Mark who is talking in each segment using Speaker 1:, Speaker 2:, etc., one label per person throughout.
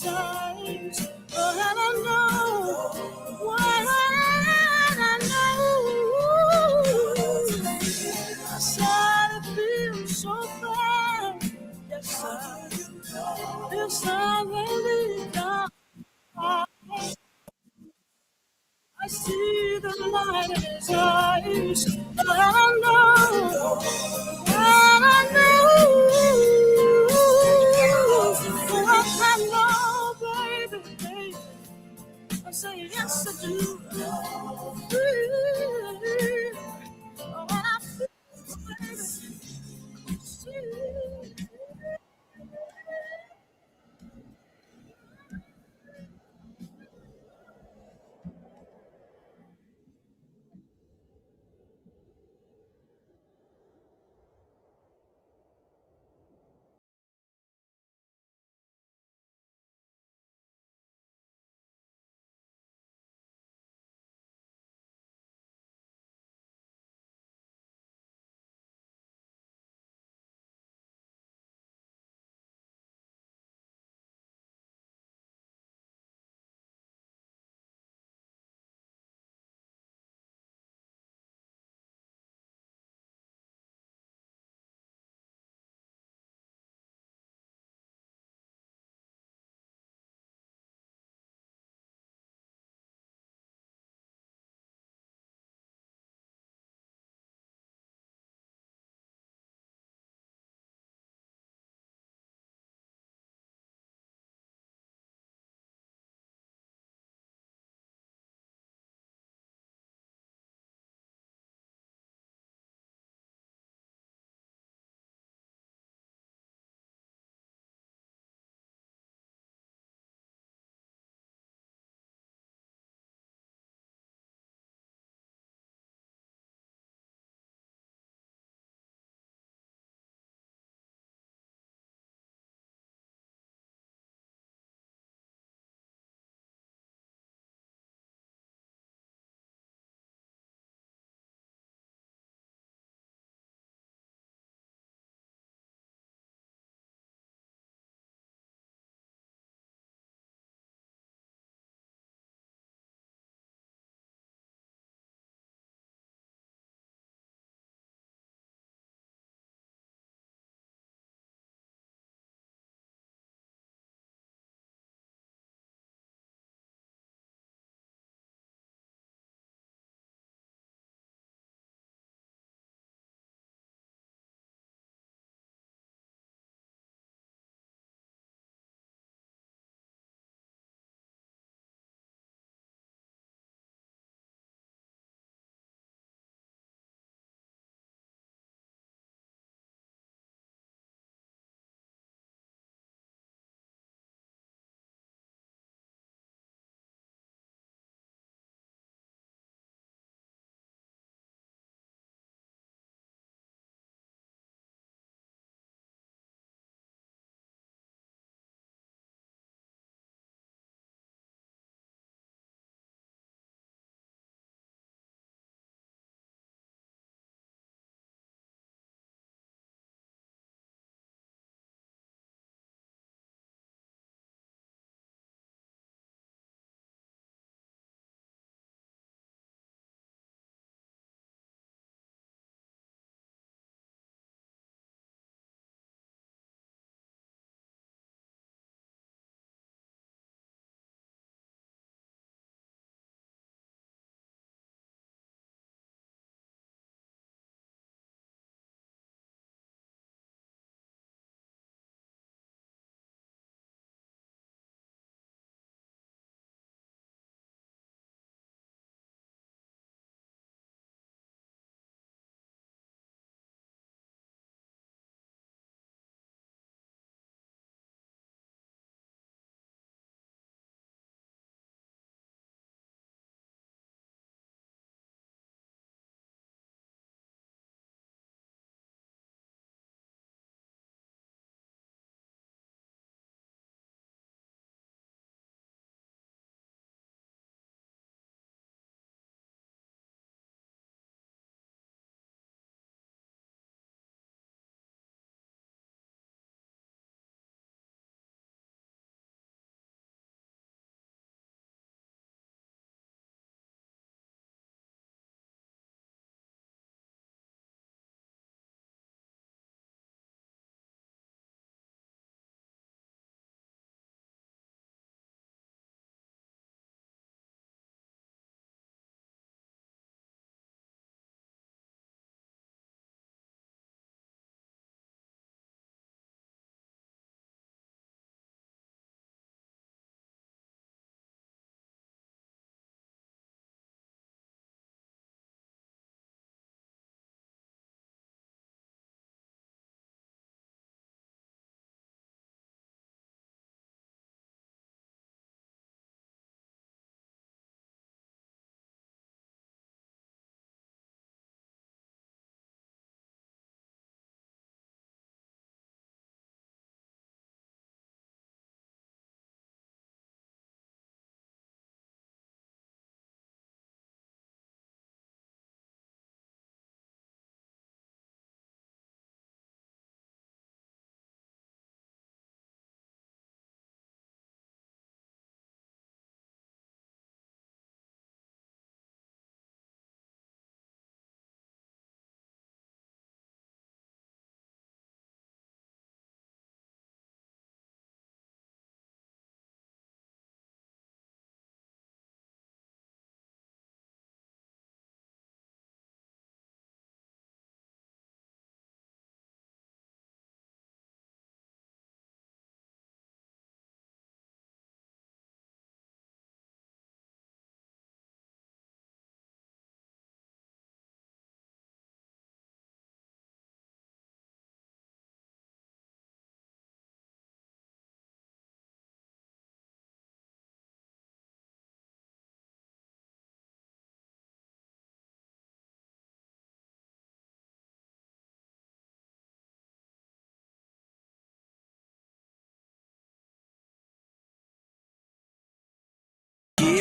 Speaker 1: times, but I don't know what I know. I said it feels so bad. Yes, I really got. I see the light in his eyes, but I don't know. I know, baby, baby. I say yes, I do. Oh, I feel, baby.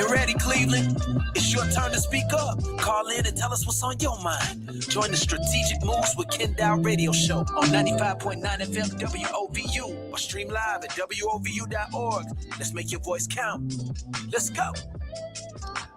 Speaker 1: You ready, Cleveland? It's your turn to speak up. Call in and tell us what's on your mind. Join the Strategic Moves with Kenn Dowell radio show on 95.9 FM WOVU or stream live at WOVU.org. Let's make your voice count. Let's go.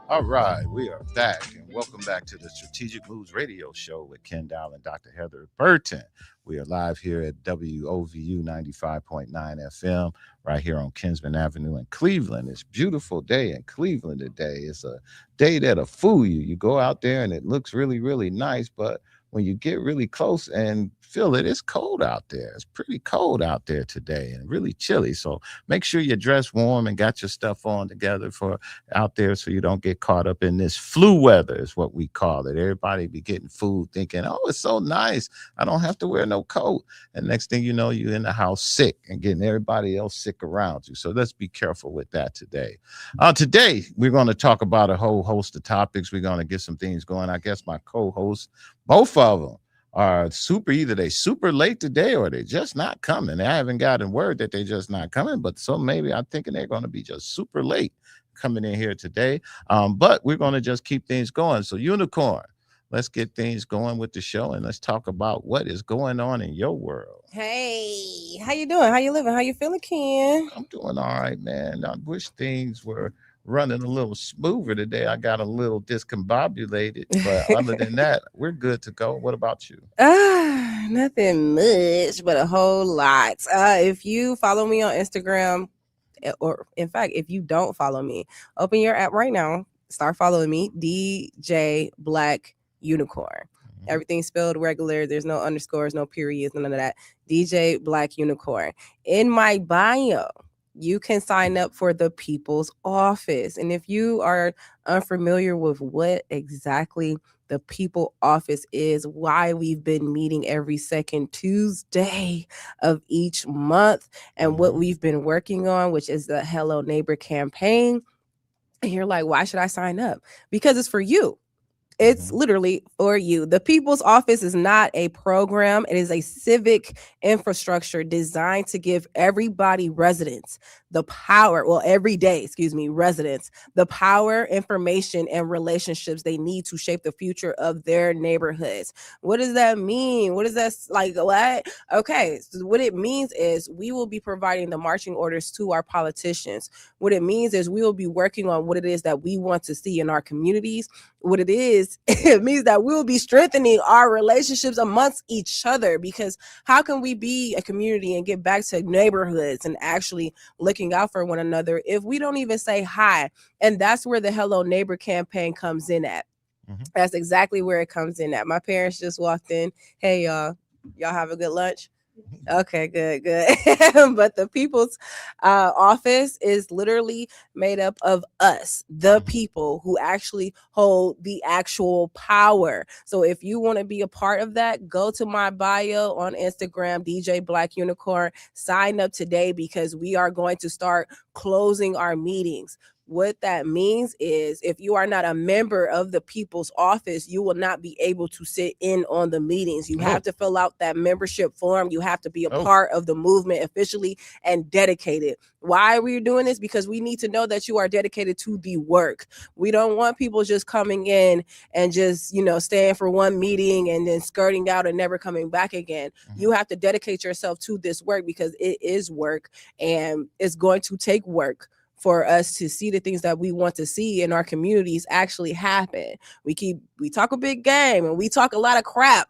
Speaker 2: All right, we are back, and welcome back to the Strategic Moves radio show with Kenn Dowell and Dr. Heather Burton. We are live here at WOVU 95.9 FM, right here on Kinsman Avenue in Cleveland. It's a beautiful day in Cleveland today. It's a day that'll fool you. You go out there and it looks really, really nice, but when you get really close and feel it, it's cold out there. It's pretty cold out there today and really chilly. So make sure you dress warm and got your stuff on together for out there so you don't get caught up in this flu weather is what we call it. Everybody be getting food thinking, oh, it's so nice. I don't have to wear no coat. And next thing you know, you're in the house sick and getting everybody else sick around you. So let's be careful with that today. Today, we're going to talk about a whole host of topics. We're going to get some things going. I guess my co-host, both of them, are either they super late today or they just not coming. I haven't gotten word that they just not coming, but so maybe I'm thinking they're going to be just super late coming in here today. But we're going to just keep things going. So Unicorn, let's get things going with the show and let's talk about what is going on in your world.
Speaker 3: Hey, how you doing? How you living? How you feeling, Ken?
Speaker 2: I'm doing all right, man. I wish things were running a little smoother today. I got a little discombobulated, but other than that, we're good to go. What about you?
Speaker 3: Nothing much, but a whole lot. If you follow me on Instagram, or in fact, if you don't follow me, open your app right now. Start following me, DJ Black Unicorn. Everything's spelled regular. There's no underscores, no periods, none of that. DJ Black Unicorn. In my bio, you can sign up for the People's Office. And if you are unfamiliar with what exactly the People Office is, why we've been meeting every second Tuesday of each month, and what we've been working on, which is the Hello Neighbor campaign, and you're like, why should I sign up? Because it's for you. It's literally for you. The People's Office is not a program. It is a civic infrastructure designed to give everybody residents the power, residents, the power, information, and relationships they need to shape the future of their neighborhoods. What does that mean? What is that like? What? Okay, so what it means is we will be providing the marching orders to our politicians. What it means is we will be working on what it is that we want to see in our communities. What it is, it means that we'll be strengthening our relationships amongst each other, because how can we be a community and get back to neighborhoods and actually looking out for one another if we don't even say hi? And that's where the Hello Neighbor campaign comes in at. That's exactly where it comes in at. My parents just walked in. Hey, y'all have a good lunch? Okay, good. But the People's Office is literally made up of us, the people who actually hold the actual power. So if you want to be a part of that, go to my bio on Instagram, DJ Black Unicorn. Sign up today, because we are going to start closing our meetings. What that means is if you are not a member of the People's Office, you will not be able to sit in on the meetings. You have to fill out that membership form. You have to be a part of the movement officially and dedicated. Why are we doing this? Because we need to know that you are dedicated to the work. We don't want people just coming in and just, staying for one meeting and then skirting out and never coming back again. You have to dedicate yourself to this work, because it is work, and it's going to take work for us to see the things that we want to see in our communities actually happen. We talk a big game and we talk a lot of crap,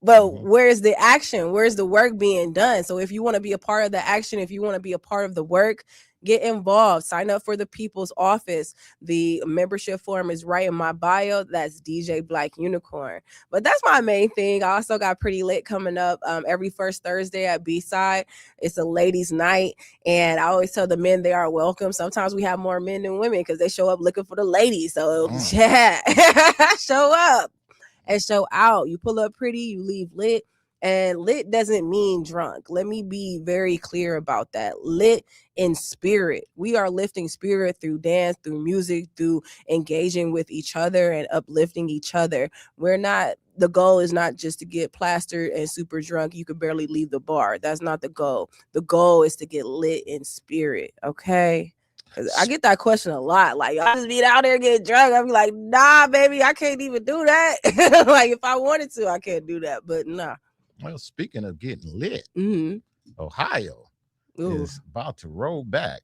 Speaker 3: but where's the action? Where's the work being done? So if you want to be a part of the action, if you want to be a part of the work, get involved. Sign up for the People's Office. The membership form is right in my bio. That's DJ Black Unicorn. But that's my main thing. I also got Pretty Lit coming up every first Thursday at B-Side. It's a ladies' night, and I always tell the men they are welcome. Sometimes we have more men than women because they show up looking for the ladies. So yeah, show up and show out. You pull up pretty, you leave lit. And lit doesn't mean drunk. Let me be very clear about that. Lit in spirit. We are lifting spirit through dance, through music, through engaging with each other and uplifting each other. The goal is not just to get plastered and super drunk. You can barely leave the bar. That's not the goal. The goal is to get lit in spirit. Okay. I get that question a lot. Like, y'all just be out there getting drunk. I be like, nah, baby, I can't even do that. Like, if I wanted to, I can't do that. But nah.
Speaker 2: Well, speaking of getting lit,
Speaker 3: Mm-hmm.
Speaker 2: Ohio
Speaker 3: Ooh.
Speaker 2: is about to roll back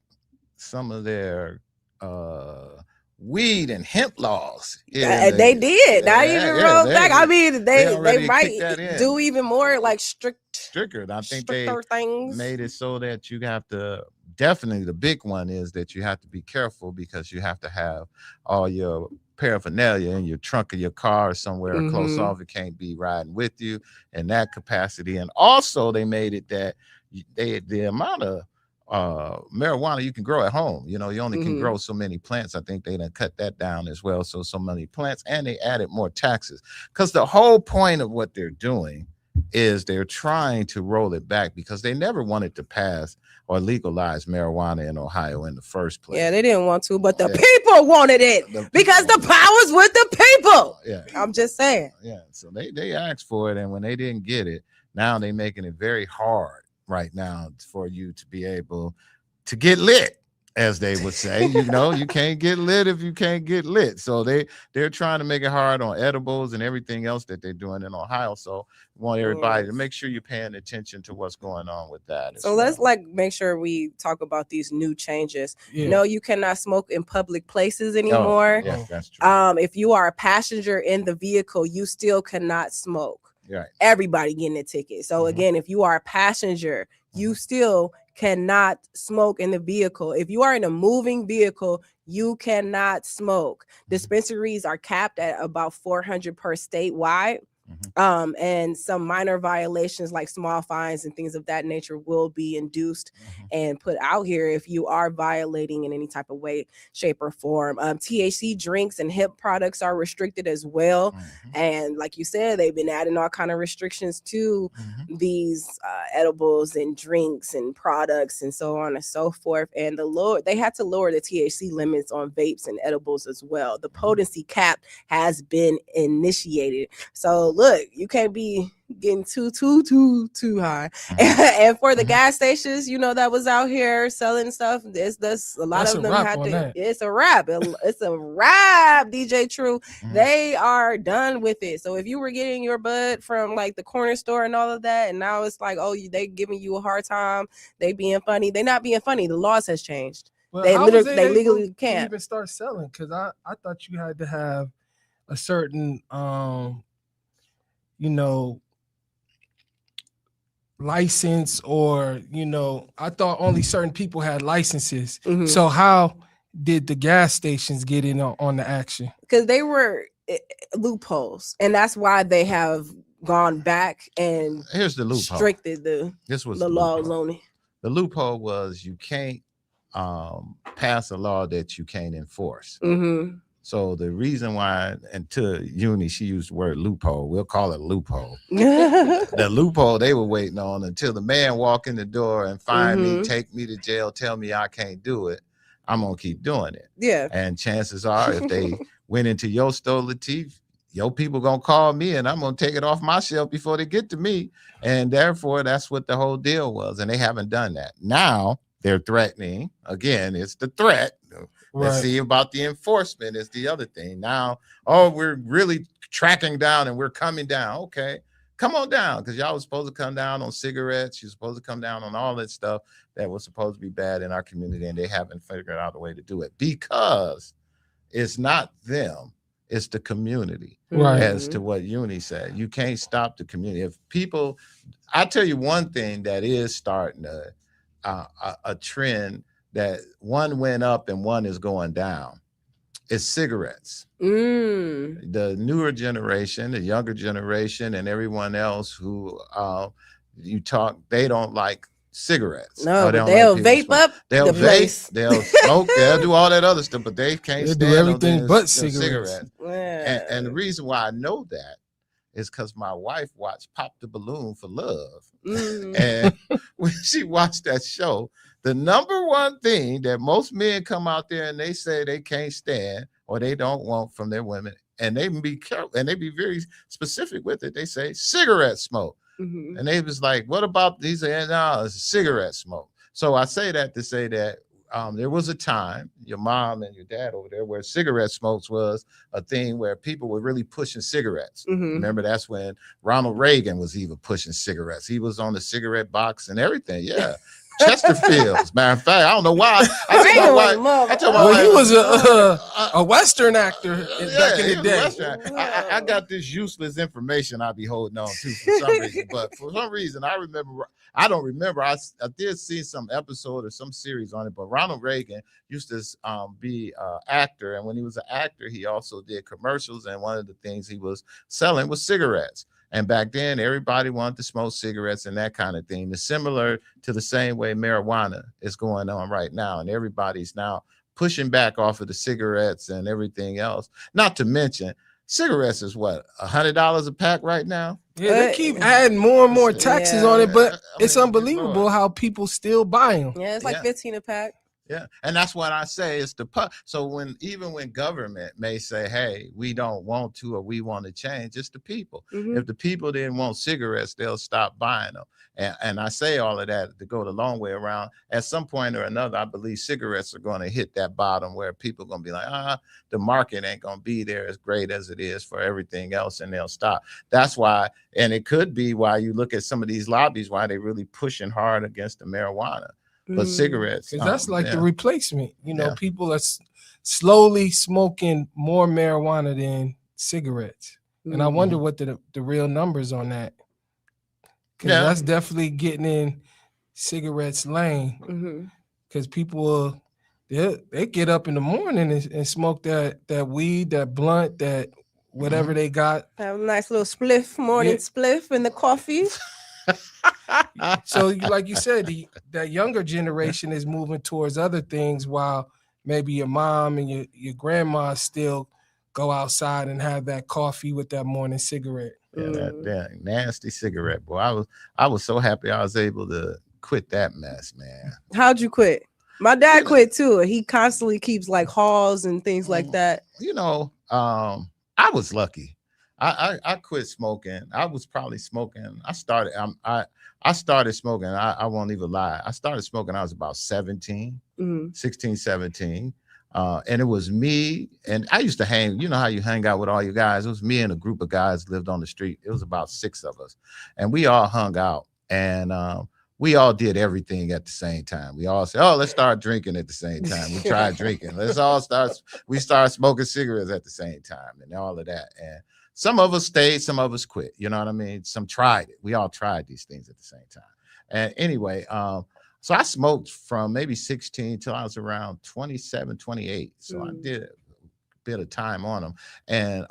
Speaker 2: some of their weed and hemp laws.
Speaker 3: They did. Not even roll back. I mean, they might do even more like stricter.
Speaker 2: I think
Speaker 3: stricter things.
Speaker 2: made it so that you have to, definitely the big one is that you have to be careful because you have to have all your paraphernalia in your trunk of your car or somewhere close off. It can't be riding with you in that capacity. And also they made it that the amount of marijuana you can grow at home, you only can grow so many plants. I think they done cut that down as well. So many plants, and they added more taxes, because the whole point of what they're doing is they're trying to roll it back, because they never wanted to pass or legalize marijuana in Ohio in the first place.
Speaker 3: Yeah, they didn't want to, but the people wanted it because the power's with the people.
Speaker 2: Yeah,
Speaker 3: I'm just saying.
Speaker 2: Yeah, so they asked for it, and when they didn't get it, now they're making it very hard right now for you to be able to get lit, as they would say. You can't get lit if you can't get lit. So they're trying to make it hard on edibles and everything else that they're doing in Ohio. So we want everybody to make sure you're paying attention to what's going on with that.
Speaker 3: So let's make sure we talk about these new changes.
Speaker 4: Yeah.
Speaker 3: No, you cannot smoke in public places anymore.
Speaker 2: Oh, yes, that's true.
Speaker 3: If you are a passenger in the vehicle, you still cannot smoke.
Speaker 2: Right.
Speaker 3: Everybody getting a ticket. So again, if you are a passenger, you still cannot smoke in the vehicle. If you are in a moving vehicle, you cannot smoke. Dispensaries are capped at about 400 per statewide. And some minor violations like small fines and things of that nature will be induced and put out here if you are violating in any type of way, shape, or form. THC drinks and hemp products are restricted as well. And like you said, they've been adding all kind of restrictions to these edibles and drinks and products and so on and so forth. And they had to lower the THC limits on vapes and edibles as well. The potency cap has been initiated. So look, you can't be getting too high. And for the gas stations, that was out here selling stuff, there's a lot of them had to. It's a wrap. It's a wrap, DJ True. They are done with it. So if you were getting your bud from like the corner store and all of that, and now it's like, oh, they giving you a hard time, they being funny. They not being funny. The laws has changed.
Speaker 4: Well,
Speaker 3: they legally can't
Speaker 4: even start selling, because I thought you had to have a certain license, or I thought only certain people had licenses. So how did the gas stations get in on the action? Because
Speaker 3: they were loopholes, and that's why they have gone back and
Speaker 2: here's the loophole.
Speaker 3: Restricted the laws only.
Speaker 2: The loophole was you can't pass a law that you can't enforce. So the reason why, and to Uni, she used the word loophole. We'll call it loophole. The loophole they were waiting on until the man walk in the door and find me, take me to jail, tell me I can't do it. I'm going to keep doing it.
Speaker 3: Yeah.
Speaker 2: And chances are if they went into your store, Latif, your people going to call me and I'm going to take it off my shelf before they get to me. And therefore, that's what the whole deal was. And they haven't done that. Now they're threatening. Again, it's the threat. Let's see about the enforcement is the other thing. Now, we're really tracking down and we're coming down. Okay, come on down, because y'all was supposed to come down on cigarettes. You're supposed to come down on all that stuff that was supposed to be bad in our community, and they haven't figured out a way to do it, because it's not them, it's the community. As to what Uni said, you can't stop the community. If people, I tell you one thing that is starting a trend, that one went up and one is going down, is cigarettes. The newer generation, the younger generation, and everyone else who they don't like cigarettes.
Speaker 3: No, but they'll vape up.
Speaker 2: They'll vape, they'll smoke, they'll do all that other stuff, but they can't stand
Speaker 4: do everything but cigarettes.
Speaker 2: And the reason why I know that is because my wife watched Pop the Balloon for Love. And when she watched that show, the number one thing that most men come out there and they say they can't stand or they don't want from their women, and they be careful and they be very specific with it, they say cigarette smoke. And they was like, what about these? No, it's cigarette smoke. So I say that to say that there was a time, your mom and your dad over there, where cigarette smokes was a thing where people were really pushing cigarettes. Remember, that's when Ronald Reagan was even pushing cigarettes. He was on the cigarette box and everything. Yeah. Chesterfields, matter of fact, I don't know why. I told my wife,
Speaker 4: he was a Western actor back in the day.
Speaker 2: I got this useless information I be holding on to for some reason, but for some reason I don't remember. I did see some episode or some series on it, but Ronald Reagan used to be an actor, and when he was an actor, he also did commercials, and one of the things he was selling was cigarettes. And back then, everybody wanted to smoke cigarettes and that kind of thing. It's similar to the same way marijuana is going on right now. And everybody's now pushing back off of the cigarettes and everything else. Not to mention, cigarettes is what, $100 a pack right now?
Speaker 4: Yeah, they keep adding more and more taxes on it, but it's unbelievable how people still buy them.
Speaker 3: Yeah, it's like 15 a pack.
Speaker 2: Yeah, and that's what I say. It's the so even when government may say, "Hey, we don't want to," or "We want to change," it's the people. If the people didn't want cigarettes, they'll stop buying them. And I say all of that to go the long way around. At some point or another, I believe cigarettes are going to hit that bottom where people are going to be like, the market ain't going to be there as great as it is for everything else, and they'll stop. That's why, and it could be why you look at some of these lobbies, why they're really pushing hard against the marijuana. But cigarettes,
Speaker 4: because that's like the replacement. People are slowly smoking more marijuana than cigarettes, and I wonder what the real numbers on that. Because that's definitely getting in cigarettes lane. Because people they get up in the morning and smoke that weed, that blunt, that whatever they got.
Speaker 3: Have a nice little spliff, morning spliff, and the coffee.
Speaker 4: So, like you said, that younger generation is moving towards other things, while maybe your mom and your grandma still go outside and have that coffee with that morning cigarette.
Speaker 2: Yeah, that nasty cigarette, boy. I was so happy I was able to quit that mess, man.
Speaker 3: How'd you quit? My dad quit too. He constantly keeps like hauls and things like that.
Speaker 2: I was lucky. I quit smoking. I was probably smoking. I started smoking. I won't even lie. I started smoking. I was about 16, 17. And it was me. And I used to hang, you know how you hang out with all your guys. It was me and a group of guys lived on the street. It was about 6 of us. And we all hung out. And we all did everything at the same time. We all said, let's start drinking at the same time. We tried drinking. We started smoking cigarettes at the same time and all of that. And some of us stayed, some of us quit. You know what I mean? Some tried it. We all tried these things at the same time. And anyway, so I smoked from maybe 16 till I was around 27, 28. So I did a bit of time on them. And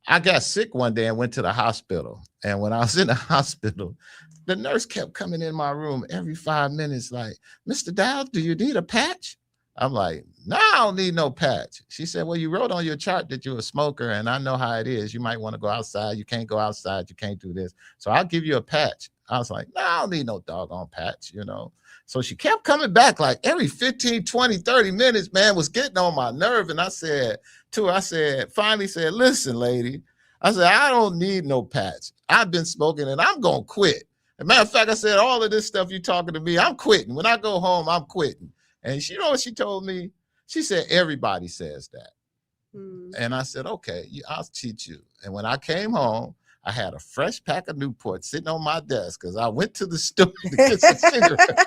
Speaker 2: I got sick one day and went to the hospital. And when I was in the hospital, the nurse kept coming in my room every 5 minutes like, "Mr. Dowell, do you need a patch?" I'm like, "No, I don't need no patch." She said, "Well, you wrote on your chart that you're a smoker, and I know how it is. You might want to go outside. You can't go outside. You can't do this. So I'll give you a patch." I was like, "No, I don't need no doggone patch, So she kept coming back like every 15, 20, 30 minutes, man, was getting on my nerve. And I said to her, finally said, "Listen, lady," I said, "I don't need no patch. I've been smoking and I'm going to quit. As a matter of fact, I said, all of this stuff you talking to me, I'm quitting. When I go home, I'm quitting." And you know what she told me? She said, "Everybody says that." And I said, "Okay, I'll teach you." And when I came home, I had a fresh pack of Newport sitting on my desk because I went to the store to get some cigarettes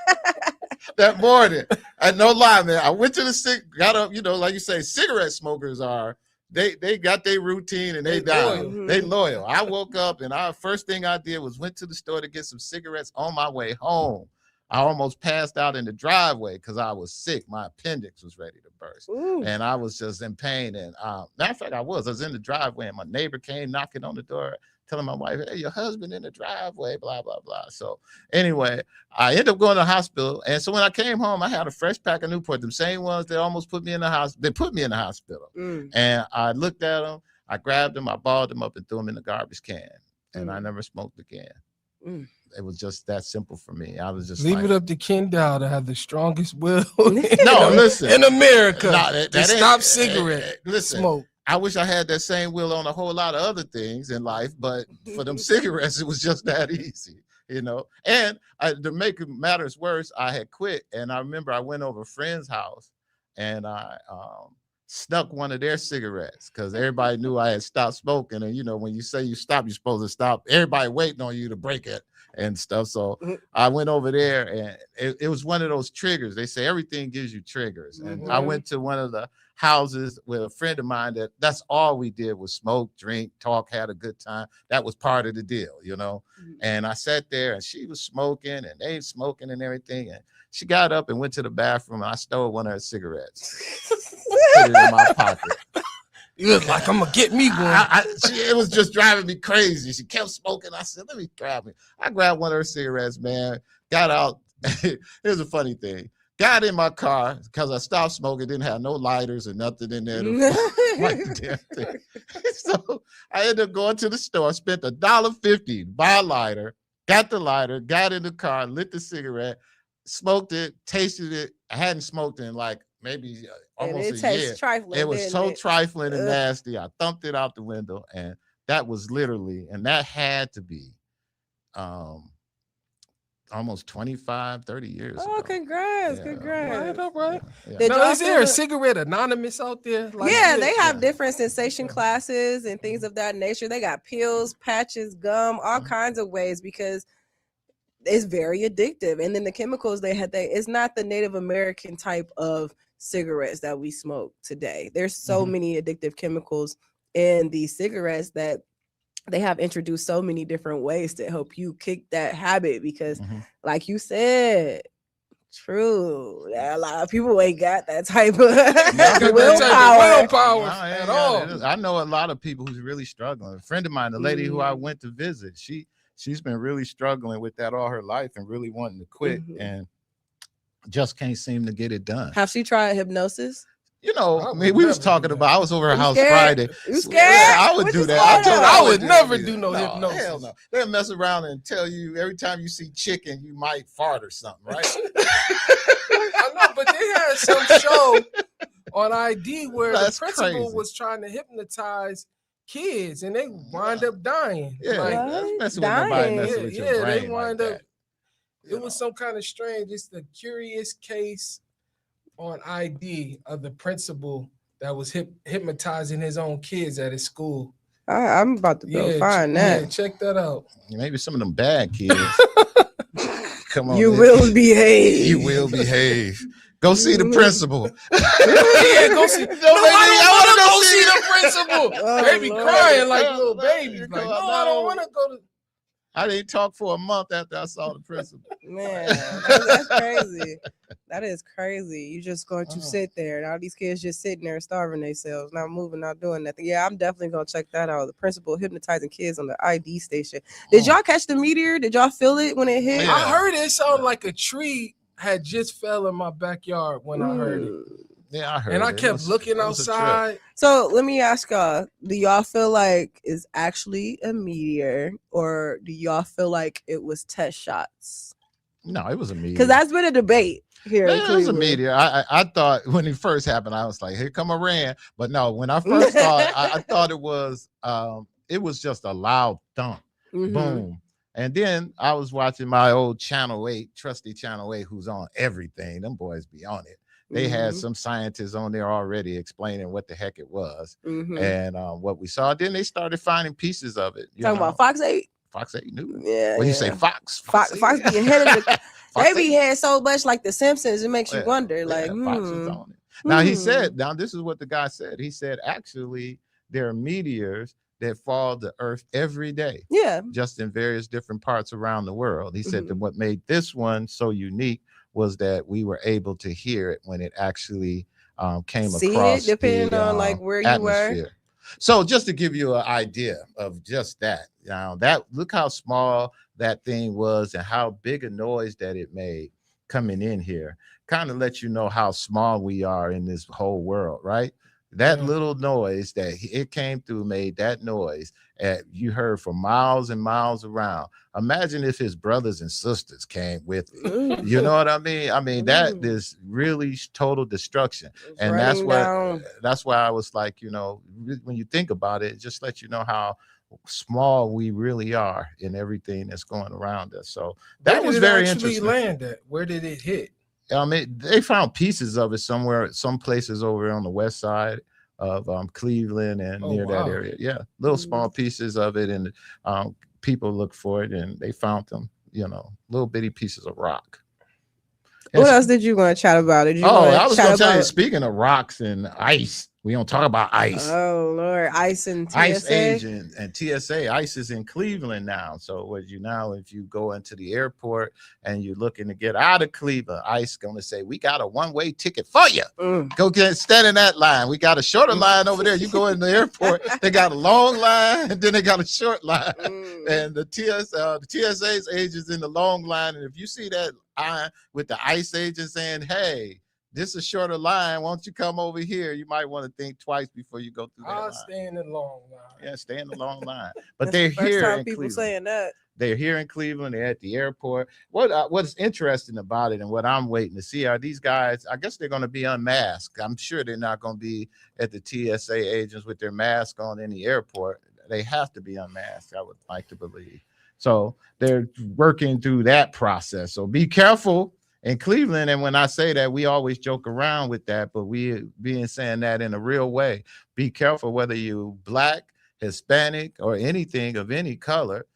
Speaker 2: that morning. And no lie, man, I went to the got up, like you say, cigarette smokers are, they got their routine and they down. They loyal. I woke up and first thing I did was went to the store to get some cigarettes on my way home. I almost passed out in the driveway because I was sick. My appendix was ready to burst. And I was just in pain. And matter of fact, I was in the driveway and my neighbor came knocking on the door, telling my wife, "Hey, your husband in the driveway, blah, blah, blah." So anyway, I ended up going to the hospital. And so when I came home, I had a fresh pack of Newport, them same ones that almost put me in the hospital. They put me in the hospital. And I looked at them, I grabbed them, I balled them up and threw them in the garbage can. And I never smoked again. It was just that simple for me. I was just
Speaker 4: leave it up to Kenn Dowell to have the strongest will
Speaker 2: listen,
Speaker 4: in America
Speaker 2: to
Speaker 4: stop cigarette smoke.
Speaker 2: I wish I had that same will on a whole lot of other things in life, but for them cigarettes, it was just that easy. you know. And to make matters worse, I had quit, and I remember I went over a friend's house, and I snuck one of their cigarettes because everybody knew I had stopped smoking. And you know, when you say you stop, you're supposed to stop. Everybody waiting on you to break it and stuff. So I went over there, and it was one of those triggers. They say everything gives you triggers. And I went to one of the houses with a friend of mine that's all we did was smoke, drink, talk, had a good time. That was part of the deal, you know. And I sat there, and she was smoking, and they smoking and everything. And she got up and went to the bathroom, and I stole one of her cigarettes, put it in my pocket.
Speaker 4: You was like, I'm gonna get me one.
Speaker 2: It was just driving me crazy. She kept smoking. I said, let me grab it. I grabbed one of her cigarettes, man. Got out. Here's a funny thing. Got in my car because I stopped smoking. Didn't have no lighters or nothing in there. So I ended up going to the store. Spent $1.50 to buy a lighter. Got the lighter. Got in the car. Lit the cigarette. Smoked it. Tasted it. I hadn't smoked in like maybe almost a year.
Speaker 3: Trifling,
Speaker 2: it was so trifling and nasty. I thumped it out the window, and that was literally, and that had to be almost 25, 30 years ago.
Speaker 3: Congrats.
Speaker 2: Yeah.
Speaker 3: Congrats.
Speaker 4: Right. Now, is there a cigarette anonymous out there?
Speaker 3: Like they have different sensation classes and things of that nature. They got pills, patches, gum, all kinds of ways, because it's very addictive. And then the chemicals it's not the Native American type of cigarettes that we smoke today. There's so many addictive chemicals in these cigarettes that they have introduced so many different ways to help you kick that habit, because like you said, true, a lot of people ain't got that type of willpower
Speaker 2: at all. I know a lot of people who's really struggling. A friend of mine, the lady who I went to visit, she's been really struggling with that all her life and really wanting to quit and just can't seem to get it done.
Speaker 3: Have she tried hypnosis?
Speaker 2: You know, I mean, we was talking about, I was over her house Friday.
Speaker 3: You scared?
Speaker 2: Yeah, I would do that.
Speaker 4: I would never do no hypnosis.
Speaker 2: Hell no. They'll mess around and tell you every time you see chicken, you might fart or something, right?
Speaker 4: I know, but they had some show on ID where the principal was trying to hypnotize kids, and they wind up dying.
Speaker 2: Yeah, that's messing with nobody messing with your brain.
Speaker 4: They wind up. It was some kind of strange. It's the curious case on ID of the principal that was hypnotizing his own kids at his school.
Speaker 3: I'm about to go find that.
Speaker 4: Yeah, check that out.
Speaker 2: Maybe some of them bad kids. Come on,
Speaker 3: you will behave.
Speaker 2: You will behave. Go see the principal.
Speaker 4: Yeah, go see. I want to go see the principal. They be crying like little babies. Like, no, I don't want to go to.
Speaker 2: I didn't talk for a month after I saw the principal.
Speaker 3: Man, that's crazy. That is crazy. You just going to sit there, and all these kids just sitting there starving themselves, not moving, not doing nothing. Yeah, I'm definitely gonna check that out. The principal hypnotizing kids on the ID station. Did y'all catch the meteor? Did y'all feel it when it hit?
Speaker 4: Yeah. I heard it sound like a tree had just fell in my backyard when I heard it.
Speaker 2: Yeah, I heard.
Speaker 4: And I kept looking outside.
Speaker 3: So let me ask y'all: do y'all feel like it's actually a meteor, or do y'all feel like it was test shots?
Speaker 2: No, it was a meteor.
Speaker 3: Because that's been a debate here.
Speaker 2: It was a meteor. I thought when it first happened, I was like, "Here come Iran." But no, when I first saw it, I thought it was just a loud thump, boom. And then I was watching my old Channel 8, trusty Channel 8, who's on everything. Them boys be on it. They had some scientists on there already explaining what the heck it was and what we saw. Then they started finding pieces of it.
Speaker 3: Talking about Fox 8?
Speaker 2: Fox 8 News.
Speaker 3: Yeah.
Speaker 2: When you say Fox
Speaker 3: be ahead of the they be had so much like the Simpsons, it makes you wonder. Like,
Speaker 2: Fox is on it. Now he said, this is what the guy said. He said, actually, there are meteors that fall to Earth every day. Yeah. Just in various different parts around the world. He said that what made this one so unique was that we were able to hear it when it actually came across.
Speaker 3: Depending on like where you were.
Speaker 2: So just to give you an idea of just that, look how small that thing was and how big a noise that it made coming in here. Kind of let you know how small we are in this whole world, right? That little noise that it came through made that noise you heard for miles and miles around. Imagine if his brothers and sisters came with it. You know what I mean? I mean, that is really total destruction. And that's why I was like, when you think about it, just let you know how small we really are in everything that's going around us. So that was
Speaker 4: did
Speaker 2: very
Speaker 4: it actually
Speaker 2: interesting.
Speaker 4: land at? Where did it hit?
Speaker 2: They found pieces of it somewhere, some places over on the west side of Cleveland and near that area. Yeah, little small pieces of it, and people looked for it and they found them. Little bitty pieces of rock.
Speaker 3: What else did you want to chat about?
Speaker 2: I was going to tell you, speaking of rocks and ice, we don't talk about ice.
Speaker 3: Oh, Lord. Ice and TSA?
Speaker 2: Ice agent and TSA. Ice is in Cleveland now. So if you go into the airport and you're looking to get out of Cleveland, ICE going to say, we got a one-way ticket for you. Go stand in that line. We got a shorter line over there. You go in the airport, they got a long line, and then they got a short line. And the TSA's agents in the long line. And if you see that line with the ICE agent saying, hey, this is a shorter line, why don't you come over here? You might want to think twice before you go through that line.
Speaker 4: Stay in the long line.
Speaker 2: Yeah, stay in the long line. But they're here in Cleveland.
Speaker 3: Saying that.
Speaker 2: They're here in Cleveland. They're at the airport. What's interesting about it and what I'm waiting to see are these guys, I guess they're going to be unmasked. I'm sure they're not going to be at the TSA agents with their mask on in the airport. They have to be unmasked, I would like to believe. So they're working through that process. So be careful in Cleveland. And when I say that, we always joke around with that, but we being saying that in a real way. Be careful whether you Black, Hispanic, or anything of any color,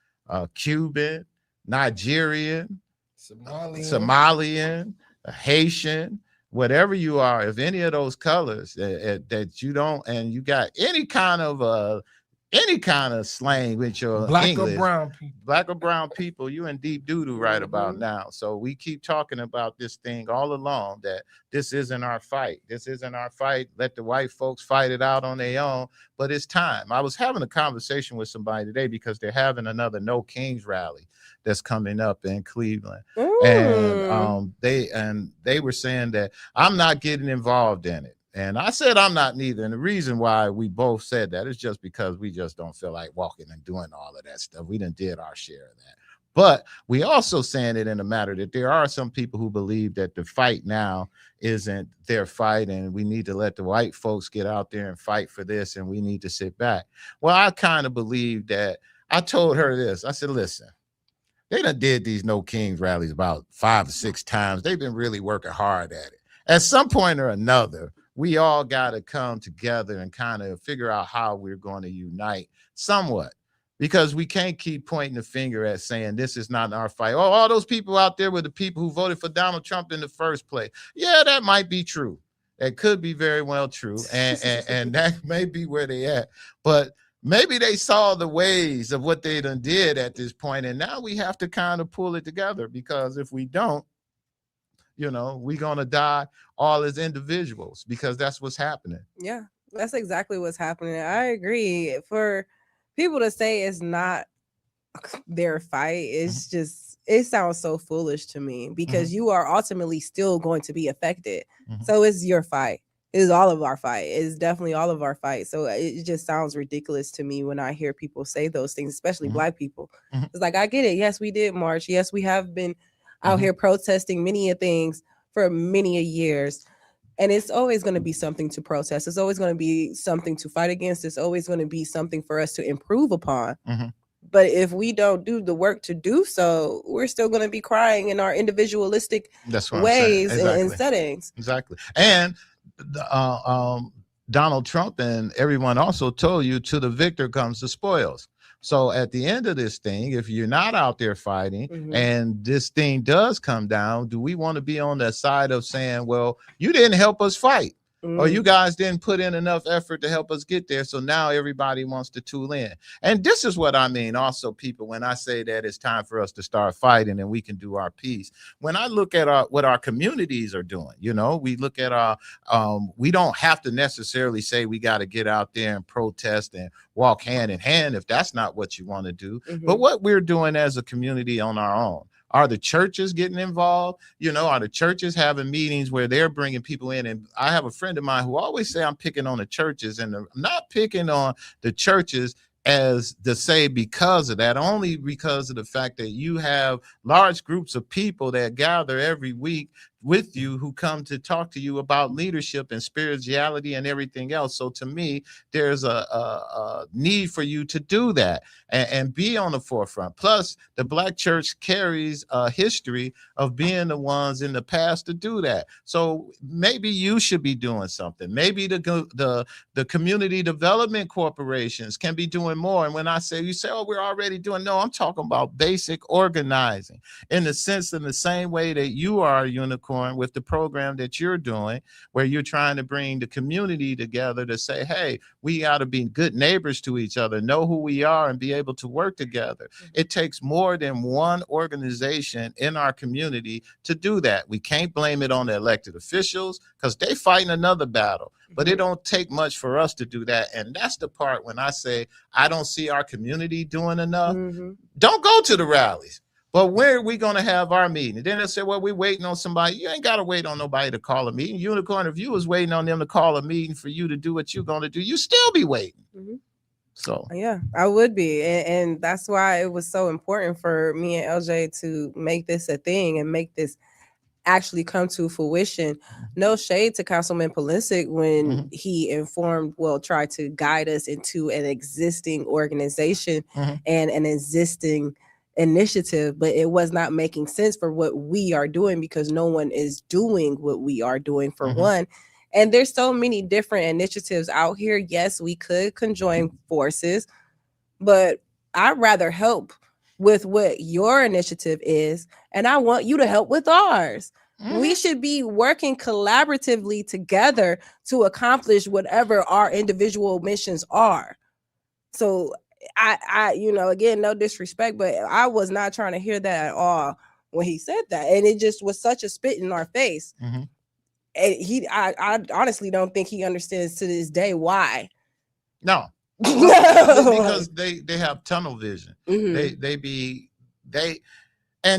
Speaker 2: Cuban, Nigerian, Somalian, Haitian, whatever you are, if any of those colors that you don't, and you got any kind of slang with your
Speaker 4: Black
Speaker 2: English,
Speaker 4: or brown people,
Speaker 2: you in deep doo-doo right about now. So we keep talking about this thing all along, that this isn't our fight. This isn't our fight. Let the white folks fight it out on their own. But it's time. I was having a conversation with somebody today because they're having another No Kings rally that's coming up in Cleveland. And they were saying that I'm not getting involved in it. And I said I'm not neither. And the reason why we both said that is just because we just don't feel like walking and doing all of that stuff. We done did our share of that. But we also saying it in a matter that there are some people who believe that the fight now isn't their fight, and we need to let the white folks get out there and fight for this, and we need to sit back. Well, I kind of believe that. I told her this. I said, listen, they done did these No Kings rallies about 5 or 6 times. They've been really working hard at it. At some point or another, we all got to come together and kind of figure out how we're going to unite somewhat, because we can't keep pointing the finger at saying this is not our fight. Oh, all those people out there were the people who voted for Donald Trump in the first place. Yeah, that might be true. That could be very well true. And that may be where they at. But maybe they saw the ways of what they done did at this point, and now we have to kind of pull it together, because if we don't, we're going to die all as individuals, because that's what's happening.
Speaker 3: Yeah, that's exactly what's happening. I agree. For people to say it's not their fight, it's just, it sounds so foolish to me, because you are ultimately still going to be affected. So it's your fight. It's all of our fight. It's definitely all of our fight. So it just sounds ridiculous to me when I hear people say those things, especially Black people. It's like, I get it. Yes, we did march. Yes, we have been out here protesting many things for many years. And it's always going to be something to protest. It's always going to be something to fight against. It's always going to be something for us to improve upon. But if we don't do the work to do so, we're still going to be crying in our individualistic ways and settings.
Speaker 2: Exactly. And Donald Trump and everyone also told you, to the victor comes the spoils. So at the end of this thing, if you're not out there fighting and this thing does come down, do we want to be on the side of saying, well, you didn't help us fight, or you guys didn't put in enough effort to help us get there, so now everybody wants to tool in? And this is what I mean also, people, when I say that it's time for us to start fighting and we can do our piece. When I look at what our communities are doing, we look at our we don't have to necessarily say we got to get out there and protest and walk hand in hand if that's not what you want to do. But what we're doing as a community on our own. Are the churches getting involved? Are the churches having meetings where they're bringing people in? And I have a friend of mine who always say I'm picking on the churches, and I'm not picking on the churches as to say because of that, only because of the fact that you have large groups of people that gather every week with you who come to talk to you about leadership and spirituality and everything else. So to me, there's a need for you to do that and be on the forefront. Plus, the Black church carries a history of being the ones in the past to do that. So maybe you should be doing something. Maybe the community development corporations can be doing more. And when I say, you say, oh, we're already doing, no, I'm talking about basic organizing in the sense, in the same way that you are a unicorn with the program that you're doing, where you're trying to bring the community together to say, hey, we got to be good neighbors to each other, know who we are, and be able to work together. It takes more than one organization in our community to do that. We can't blame it on the elected officials because they fighting another battle, but it don't take much for us to do that. And that's the part when I say I don't see our community doing enough. Don't go to the rallies. But where are we going to have our meeting? And then they say, well, we're waiting on somebody. You ain't got to wait on nobody to call a meeting. Unicorn, if you was waiting on them to call a meeting for you to do what you're going to do, you still be waiting. So,
Speaker 3: yeah, I would be. And that's why it was so important for me and LJ to make this a thing and make this actually come to fruition. No shade to Councilman Pulisic when he tried to guide us into an existing organization and an existing initiative, but it was not making sense for what we are doing because no one is doing what we are doing for one. And there's so many different initiatives out here. Yes, we could conjoin forces, but I'd rather help with what your initiative is, and I want you to help with ours. We should be working collaboratively together to accomplish whatever our individual missions are. So I again, no disrespect, but I was not trying to hear that at all when he said that. And it just was such a spit in our face. And I honestly don't think he understands to this day why.
Speaker 2: No. Because they have tunnel vision. And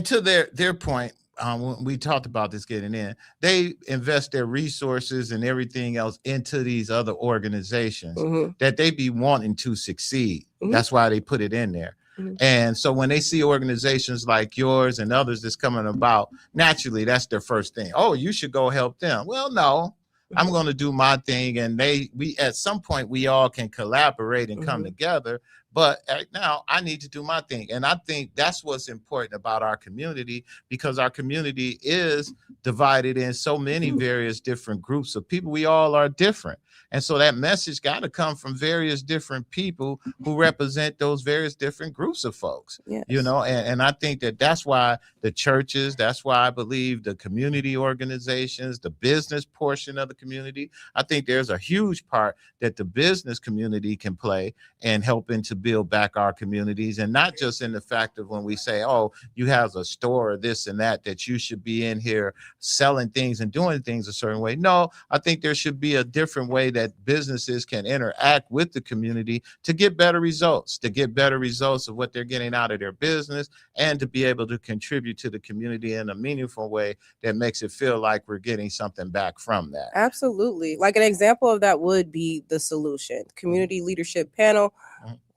Speaker 2: to their point, when we talked about this getting in, they invest their resources and everything else into these other organizations that they be wanting to succeed. That's why they put it in there. And so when they see organizations like yours and others that's coming about, naturally, that's their first thing. Oh, you should go help them. Well, no, I'm going to do my thing. And we at some point, we all can collaborate and come together. But now I need to do my thing. And I think that's what's important about our community, because our community is divided in so many various different groups of people. We all are different. And so that message got to come from various different people who represent those various different groups of folks, and I think that's why the churches, that's why I believe the community organizations, the business portion of the community, I think there's a huge part that the business community can play in helping to build back our communities. And not just in the fact of when we say, oh, you have a store or this and that you should be in here selling things and doing things a certain way. No, I think there should be a different way that businesses can interact with the community to get better results of what they're getting out of their business, and to be able to contribute to the community in a meaningful way that makes it feel like we're getting something back from that.
Speaker 3: Absolutely. Like an example of that would be the Solution Community Leadership Panel,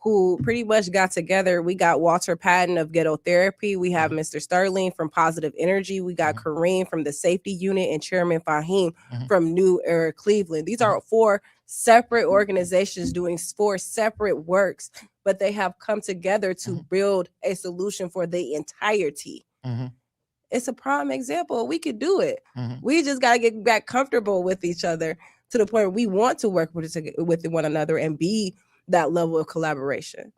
Speaker 3: who pretty much got together. We got Walter Patton of Ghetto Therapy. We have Mr. Sterling from Positive Energy. We got Kareem from the Safety Unit and Chairman Fahim from New Era Cleveland. These are 4 separate organizations doing 4 separate works, but they have come together to build a solution for the entirety. It's a prime example. We could do it. We just got to get back comfortable with each other to the point where we want to work with one another and be that level of collaboration.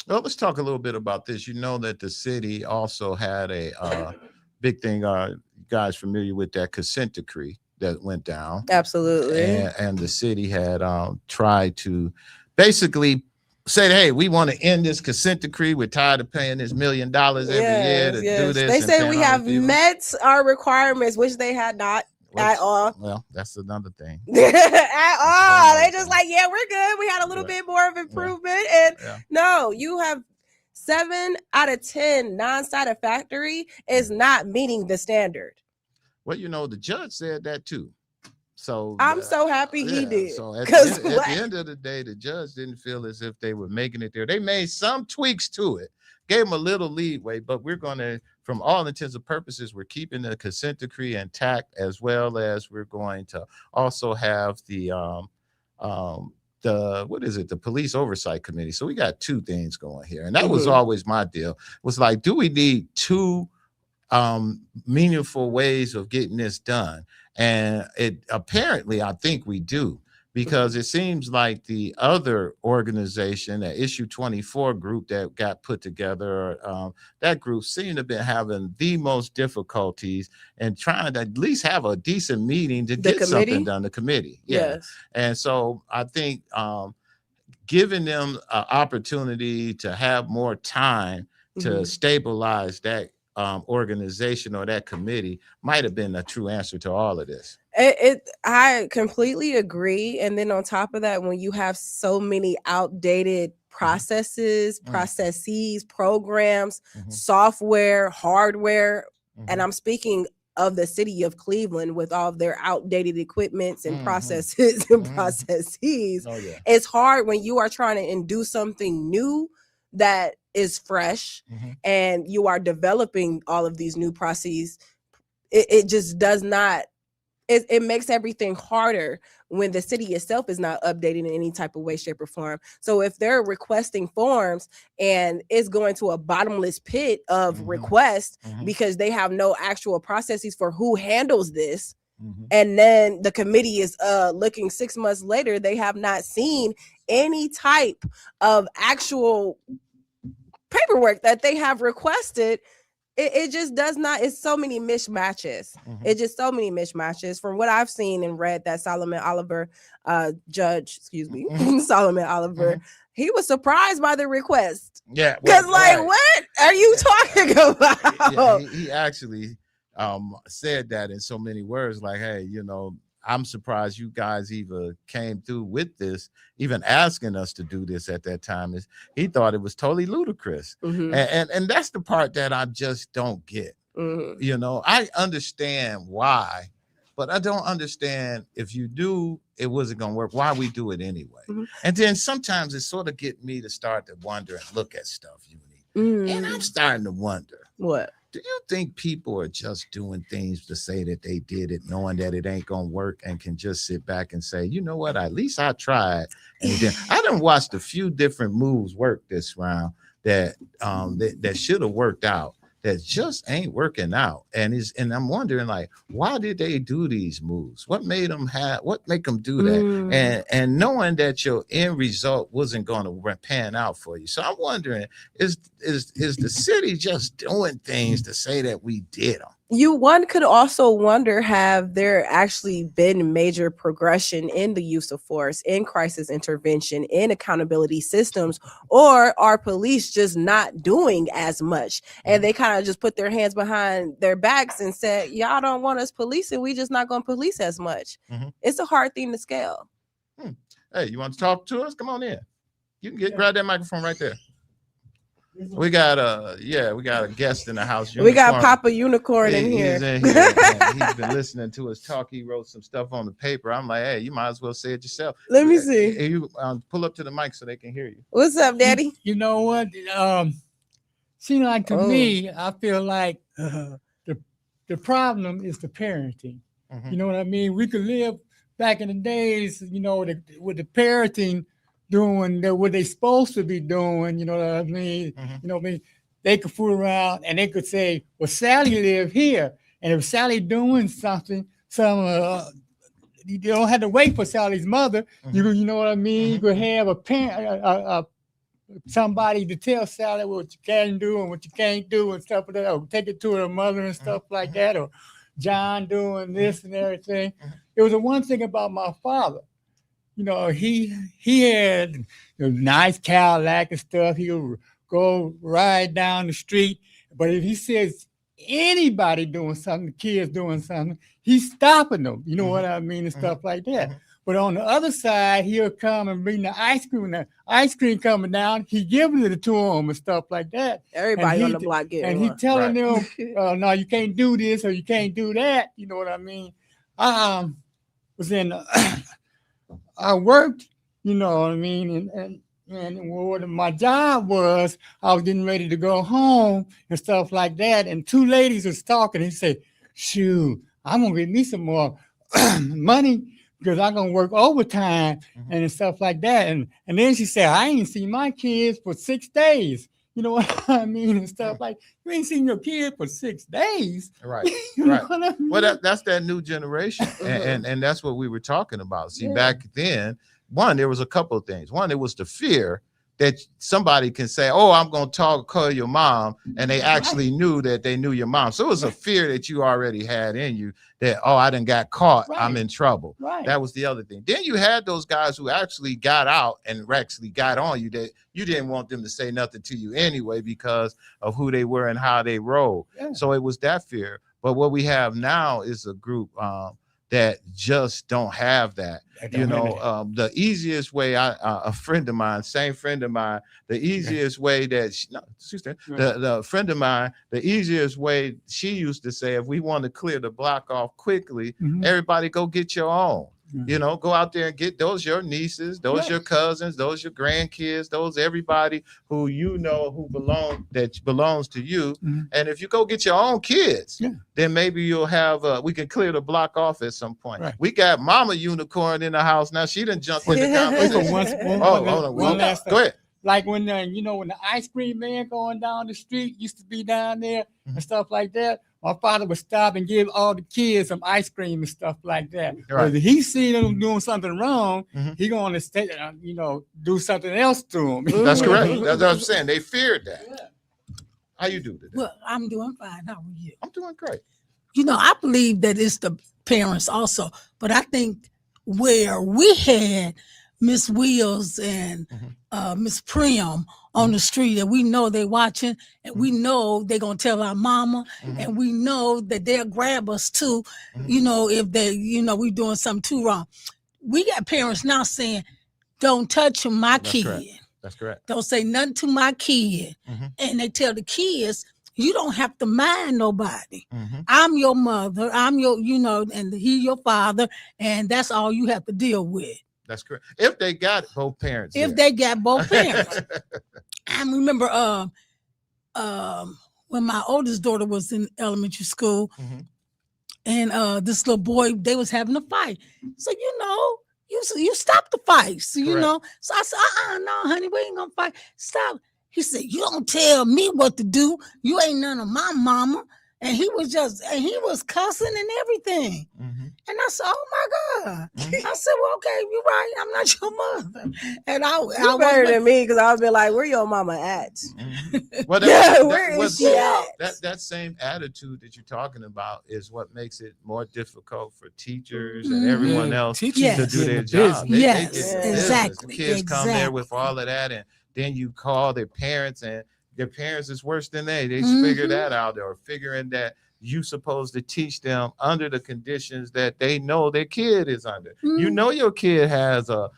Speaker 2: Well, let's talk a little bit about this. You know that the city also had a big thing. You guys familiar with that consent decree that went down?
Speaker 3: Absolutely.
Speaker 2: And the city had tried to basically say, hey, we want to end this consent decree. We're tired of paying this $1 million every year to do this.
Speaker 3: They said we have met our requirements, which they had not. At all.
Speaker 2: Well, that's another thing.
Speaker 3: At all. They just like, yeah, we're good. We had a little bit more of improvement. And no, you have 7 out of 10 non-satisfactory is not meeting the standard.
Speaker 2: Well, the judge said that too. So
Speaker 3: I'm so happy he did.
Speaker 2: So at the end of the day, the judge didn't feel as if they were making it there. They made some tweaks to it, gave them a little leeway, but we're going to, from all intents and purposes, we're keeping the consent decree intact, as well as we're going to also have the what is it, the police oversight committee. So we got two things going here, and that was always my deal. Was like, do we need two meaningful ways of getting this done? And it apparently, I think we do, because it seems like the other organization, the Issue 24 group that got put together, that group seemed to have been having the most difficulties and trying to at least have a decent meeting to get something done. The committee,
Speaker 3: yes.
Speaker 2: And so I think giving them an opportunity to have more time to stabilize that organization or that committee might have been a true answer to all of this.
Speaker 3: I completely agree. And then on top of that, when you have so many outdated processes, programs, software, hardware, and I'm speaking of the city of Cleveland with all of their outdated equipments and processes and processes.
Speaker 2: Oh, yeah.
Speaker 3: It's hard when you are trying to do something new that is fresh and you are developing all of these new processes. It just does not, it makes everything harder when the city itself is not updating in any type of way, shape, or form. So if they're requesting forms and it's going to a bottomless pit of requests because they have no actual processes for who handles this, and then the committee is looking 6 months later, they have not seen any type of actual paperwork that they have requested. It just does not. It's so many mismatches. It's just so many mismatches from what I've seen and read that Solomon Oliver, Solomon Oliver, he was surprised by the request.
Speaker 2: Yeah.
Speaker 3: Because what are you talking about?
Speaker 2: Yeah, he actually said that in so many words, like, hey, you know, I'm surprised you guys even came through with this, even asking us to do this at that time. Is he thought it was totally ludicrous. And that's the part that I just don't get. You know, I understand why, but I don't understand if you knew it wasn't going to work, why we do it anyway. And then sometimes it sort of get me to start to wonder and look at stuff, and I'm starting to wonder.
Speaker 3: What?
Speaker 2: Do you think people are just doing things to say that they did it, knowing that it ain't gonna work, and can just sit back and say, you know what, at least I tried? And then I done watched a few different moves work this round that that should have worked out, that just ain't working out. And I'm wondering, like, why did they do these moves? What made them do that? And knowing that your end result wasn't going to pan out for you. So I'm wondering, is the city just doing things to say that we did them?
Speaker 3: One could also wonder, have there actually been major progression in the use of force, in crisis intervention, in accountability systems, or are police just not doing as much? And they kind of just put their hands behind their backs and said, y'all don't want us policing, we just not going to police as much. It's a hard thing to scale.
Speaker 2: Hey, you want to talk to us? Come on in. You can grab that microphone right there. We got a guest in the house.
Speaker 3: We got Papa Unicorn in here.
Speaker 2: He's in here. He's been listening to us talk. He wrote some stuff on the paper. I'm like, hey, you might as well say it yourself.
Speaker 3: Let me see.
Speaker 2: You pull up to the mic so they can hear you.
Speaker 3: What's up, Daddy?
Speaker 5: You know what? Seems like to me, I feel like the problem is the parenting. You know what I mean? We could live back in the days, you know, with the parenting doing what they supposed to be doing, you know what I mean? You know what I mean? They could fool around and they could say, well, Sally live here. And if Sally doing something, you don't have to wait for Sally's mother. You know what I mean? You could have a parent, somebody to tell Sally what you can do and what you can't do and stuff like that, or take it to her mother and stuff like that, or John doing this and everything. It was the one thing about my father. You know, he had a nice Cadillac and stuff. He would go ride down the street. But if he says anybody doing something, the kids doing something, he's stopping them. You know what I mean? And stuff like that. But on the other side, he'll come and bring the ice cream. And the ice cream coming down, he giving it to them and stuff like that.
Speaker 3: Everybody on the block getting
Speaker 5: and he telling them, no, you can't do this or you can't do that. You know what I mean? Was in... I worked, you know what I mean, and And what my job was, I was getting ready to go home and stuff like that. And two ladies was talking. He said, shoot, I'm going to get me some more money because I'm going to work overtime and stuff like that. And then she said, I ain't seen my kids for 6 days. You know what I mean? And stuff like, you ain't seen your kid for 6 days.
Speaker 2: Right.
Speaker 5: You know
Speaker 2: Right.
Speaker 5: what I mean?
Speaker 2: Well, that's that new generation. And that's what we were talking about. See, back then, one, there was a couple of things. One, it was the fear that somebody can say, oh, I'm going to call your mom. And they actually knew that they knew your mom. So it was a fear that you already had in you that, oh, I done got caught.
Speaker 5: Right.
Speaker 2: I'm in trouble.
Speaker 5: Right.
Speaker 2: That was the other thing. Then you had those guys who actually got out and actually got on you that you didn't want them to say nothing to you anyway because of who they were and how they rolled. Yeah. So it was that fear. But what we have now is a group that just don't have that. You know, the easiest way, a friend of mine, same friend of mine, the easiest way that the friend of mine, the easiest way she used to say, if we want to clear the block off quickly, everybody go get your own. You know, go out there and get those your nieces, those your cousins, those your grandkids, those everybody who you know who belongs to you. And if you go get your own kids, then maybe you'll have we can clear the block off at some point. Right. We got Mama Unicorn in the house now. She done jumped in the conversation. One last thing. Go ahead.
Speaker 5: Like when you know, when the ice cream man going down the street used to be down there and stuff like that. My father would stop and give all the kids some ice cream and stuff like that. Right. If he see them doing something wrong, he going to stay, you know, do something else to them.
Speaker 2: That's correct. That's what I'm saying. They feared that. Yeah. How you do today?
Speaker 6: Well, I'm doing fine. How are you?
Speaker 2: I'm doing great.
Speaker 6: You know, I believe that it's the parents also, but I think where we had Miss Wheels and Miss Prim on the street, and we know they watching, and we know they're gonna tell our mama, and we know that they'll grab us too, you know, if they, you know, we doing something too wrong. We got parents now saying, don't touch my kid.
Speaker 2: Correct. That's correct.
Speaker 6: Don't say nothing to my kid. And they tell the kids, you don't have to mind nobody. I'm your mother, I'm your, you know, and he your father, and that's all you have to deal with.
Speaker 2: That's correct. If they got both parents.
Speaker 6: If they got both parents. I remember when my oldest daughter was in elementary school, and this little boy, they was having a fight. So, you know, you stop the fights, you know. So I said, no, honey, we ain't gonna fight. Stop. He said, you don't tell me what to do. You ain't none of my mama. And he was cussing and everything. And I said, oh my God. I said, well, okay, you're right. I'm not your mother. And
Speaker 3: I better than me, because I would be like, where your mama at?
Speaker 2: Well,
Speaker 3: where is she at?
Speaker 2: That same attitude that you're talking about is what makes it more difficult for teachers and everyone else to do their job.
Speaker 6: Exactly.
Speaker 2: The kids come there with all of that, and then you call their parents, and their parents is worse than they figure that out, or figuring that you supposed to teach them under the conditions that they know their kid is under. You know your kid has a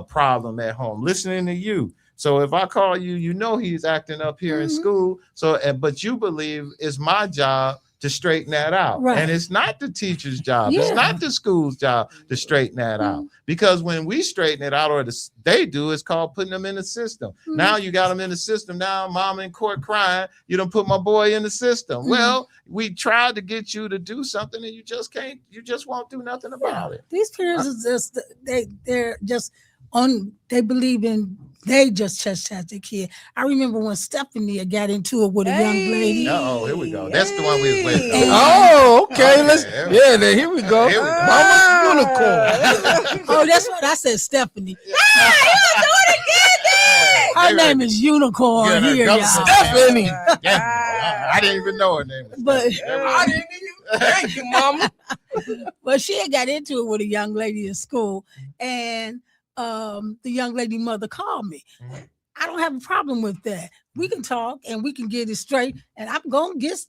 Speaker 2: problem at home listening to you. So if I call you, you know he's acting up here in school. So, but you believe it's my job to straighten that out. Right. And it's not the teacher's job. It's not the school's job to straighten that out. Because when we straighten it out, or they do, it's called putting them in the system. Now you got them in the system. Now mom in court crying, you done put my boy in the system. Well, we tried to get you to do something and you just can't, you just won't do nothing about it.
Speaker 6: These parents are just, they're just on, they believe in, they just chastise their kid. I remember when Stephanie got into it with a young lady.
Speaker 2: Oh, here we go. That's the one we was waiting on.
Speaker 4: Oh, okay. Then here we go. Mama's Unicorn.
Speaker 6: Oh, that's what I said, Stephanie. Her name is Unicorn here, y'all.
Speaker 4: Stephanie.
Speaker 2: I didn't even know her name.
Speaker 6: But
Speaker 4: I didn't even. Thank you, Mama.
Speaker 6: But she had got into it with a young lady in school, and the young lady mother called me. I don't have a problem with that. We can talk and we can get it straight, and I'm gonna get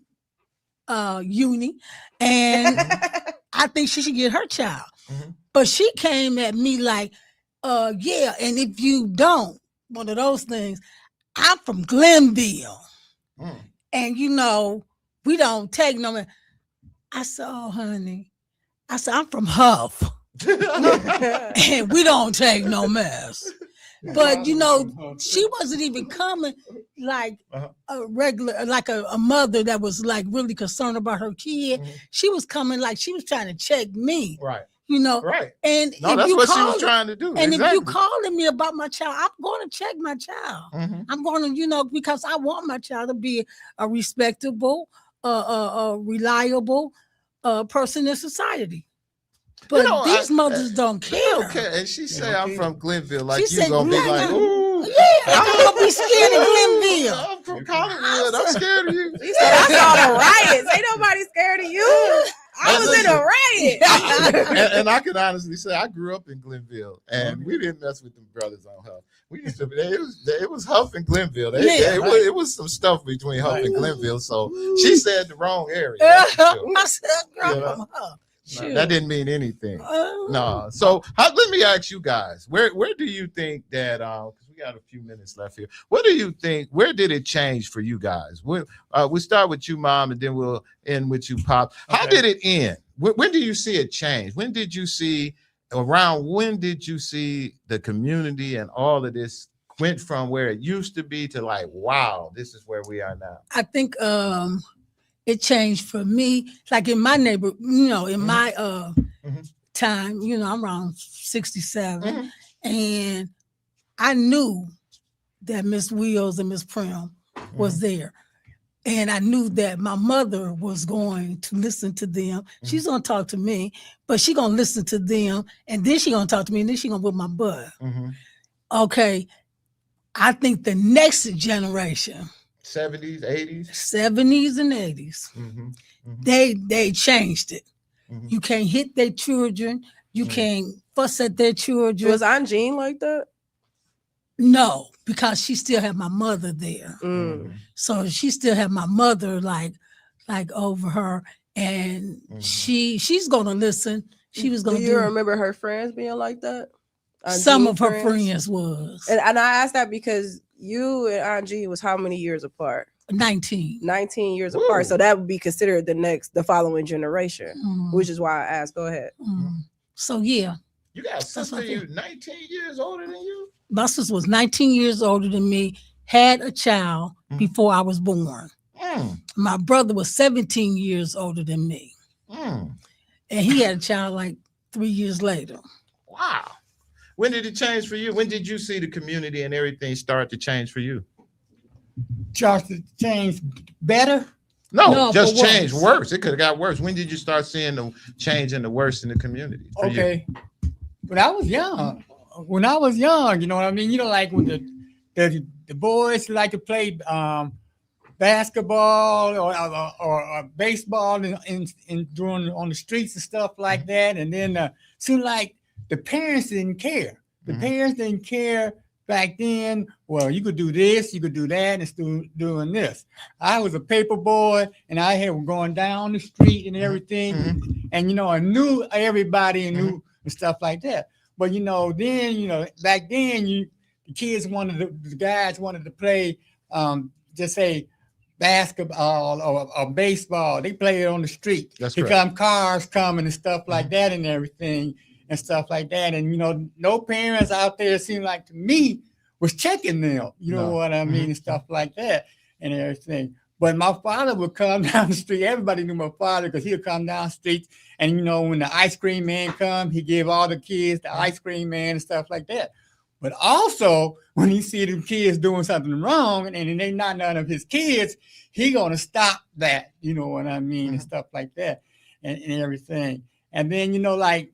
Speaker 6: Uni, and I think she should get her child. But she came at me like, yeah, and if you don't, one of those things, I'm from Glenville. And you know, we don't take no man. I said, oh honey, I said, I'm from Huff. And we don't take no mess. But she wasn't even coming like a regular, like a mother that was like really concerned about her kid. She was coming like she was trying to check me.
Speaker 2: Right.
Speaker 6: Right. And
Speaker 2: no, that's what she was trying to do.
Speaker 6: And if you calling me about my child, I'm going to check my child. I'm going to, because I want my child to be a respectable, reliable person in society. But these mothers don't care.
Speaker 2: Okay, and she said, "I'm from Glenville." Like
Speaker 6: she
Speaker 2: you gonna be like, "Ooh,
Speaker 6: I'm gonna be scared of Glenville."
Speaker 2: I'm from Hollywood. I'm scared of you.
Speaker 3: She said, "I saw the riots. Ain't nobody scared of you." I was in a riot.
Speaker 2: and I can honestly say I grew up in Glenville, and we didn't mess with them brothers on Huff. We used to. It was Huff and Glenville. It was some stuff between Huff and Glenville. So she said the wrong area.
Speaker 6: I said, "Girl, from Huff."
Speaker 2: No, that didn't mean anything. No. So let me ask you guys, where do you think that because we got a few minutes left here, what do you think, where did it change for you guys? We'll start with you, Mom, and then we'll end with you, Pop. How did it end? When do you see it change? When did you see the community and all of this went from where it used to be to like, wow, this is where we are now?
Speaker 6: I think it changed for me, like in my neighborhood, in my time, I'm around 67, and I knew that Miss Wheels and Miss Prim was there. And I knew that my mother was going to listen to them. She's going to talk to me, but she's going to listen to them, and then she's going to talk to me, and then she's going to whip my butt. Okay, I think the next generation,
Speaker 2: 70s, 80s?
Speaker 6: 70s and 80s. They changed it. You can't hit their children. You can't fuss at their children.
Speaker 3: Was Aunt Jean like that?
Speaker 6: No, because she still had my mother there. So she still had my mother like over her, and she's gonna listen. She was gonna.
Speaker 3: Do you remember her friends being like that? Aunt
Speaker 6: Some
Speaker 3: Jean
Speaker 6: of her friends was.
Speaker 3: And I asked that because you and Aunt Jean was how many years apart?
Speaker 6: 19
Speaker 3: years apart. So that would be considered the following generation, which is why I asked. Go ahead.
Speaker 6: So yeah.
Speaker 2: You got a sister you 19 years older than you?
Speaker 6: My sister was 19 years older than me, had a child before I was born. My brother was 17 years older than me. And he had a child like 3 years later.
Speaker 2: Wow. When did it change for you? When did you see the community and everything start to change for you?
Speaker 5: Start to change better?
Speaker 2: No, just change worse. It could have got worse. When did you start seeing the change in the worse in the community?
Speaker 5: Okay. When I was young, you know what I mean? Like when the boys like to play basketball or baseball and doing on the streets and stuff like that. And then seemed like the parents didn't care. The parents didn't care back then. Well, you could do this, you could do that, and doing this. I was a paper boy, and I had going down the street and everything. And I knew everybody and knew and stuff like that. But then back then the guys wanted to play just say basketball or baseball. They played it on the street.
Speaker 2: That's
Speaker 5: correct. Come cars coming and stuff like that and everything and stuff like that. And no parents out there, seemed like to me, was checking them. You know what I mean, and stuff like that and everything. But my father would come down the street. Everybody knew my father because he would come down the street. And, when the ice cream man come, he give all the kids the ice cream man and stuff like that. But also, when he see them kids doing something wrong and they not none of his kids, he going to stop that. You know what I mean? And stuff like that and everything. And then, like,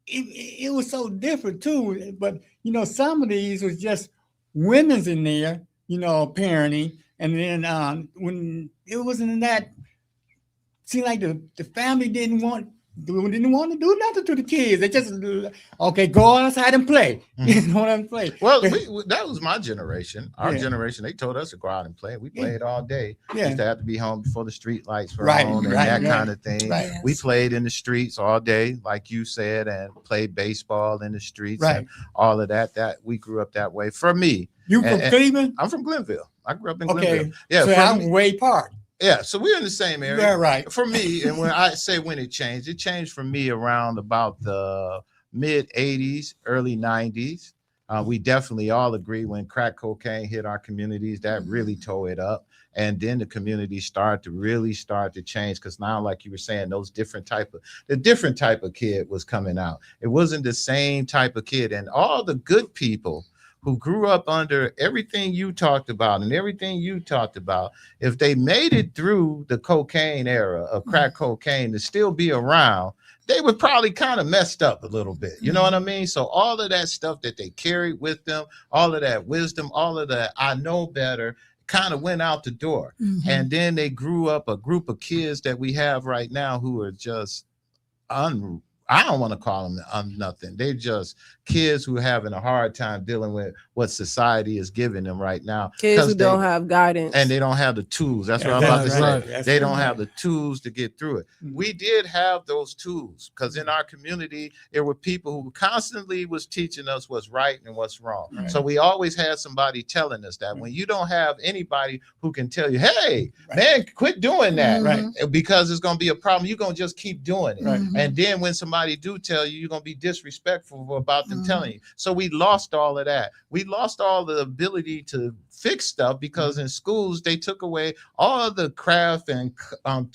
Speaker 5: it was so different, too. But, some of these was just women's in there, parenting. And then when it wasn't in that, seemed like the family didn't want to do nothing to the kids. They just go outside and play. You know what I'm saying?
Speaker 2: Well, that was my generation. Our generation, they told us to go out and play. We played all day. We used to have to be home before the street lights were on and that kind of thing. Right. We played in the streets all day, like you said, and played baseball in the streets and all of that. That we grew up that way. For me,
Speaker 5: you from Cleveland?
Speaker 2: I'm from Glenville. I grew up in Glenville.
Speaker 5: Yeah, so I'm way apart.
Speaker 2: Yeah, so we're in the same area.
Speaker 5: Yeah, right.
Speaker 2: For me, and when I say when it changed for me around about the mid 80s, early 90s. We definitely all agree when crack cocaine hit our communities, that really tore it up. And then the community start to change, because now, like you were saying, the different type of kid was coming out. It wasn't the same type of kid, and all the good people who grew up under everything you talked about and everything you talked about, if they made it through the cocaine era of crack cocaine to still be around, they were probably kind of messed up a little bit. You know what I mean? So all of that stuff that they carried with them, all of that wisdom, all of that I know better, kind of went out the door. And then they grew up a group of kids that we have right now who are just I don't want to call them nothing. They're just kids who are having a hard time dealing with what society is giving them right now.
Speaker 3: Kids who don't have guidance.
Speaker 2: And they don't have the tools. That's what I'm about to say. They don't have the tools to get through it. We did have those tools, because in our community, there were people who constantly was teaching us what's right and what's wrong. So we always had somebody telling us that. When you don't have anybody who can tell you, hey, man, quit doing that, because it's going to be a problem. You're going to just keep doing it. And then when somebody do tell you, you're going to be disrespectful about them telling you. So we lost all of that. We lost all the ability to fix stuff, because in schools they took away all of the craft and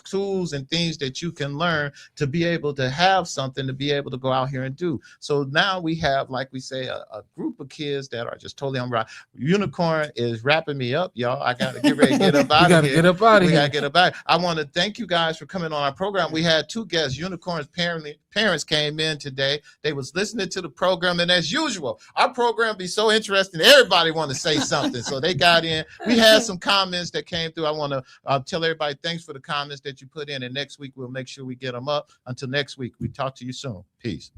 Speaker 2: tools and things that you can learn to be able to have something to be able to go out here and do. So now we have, like we say, a group of kids that are just totally unright. Unicorn is wrapping me up, y'all. I gotta get ready to get up out of here. We gotta get up out. I want to thank you guys for coming on our program. We had two guests. Unicorn's parents came in today. They was listening to the program, and as usual, our program be so interesting. Everybody want to say something, so they got in. We had some comments that came through. I want to tell everybody thanks for the comments that you put in, and next week we'll make sure we get them up. Until next week, we talk to you soon. Peace.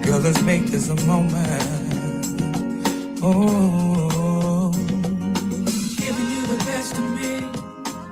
Speaker 1: Girl, let's make this a moment. Oh.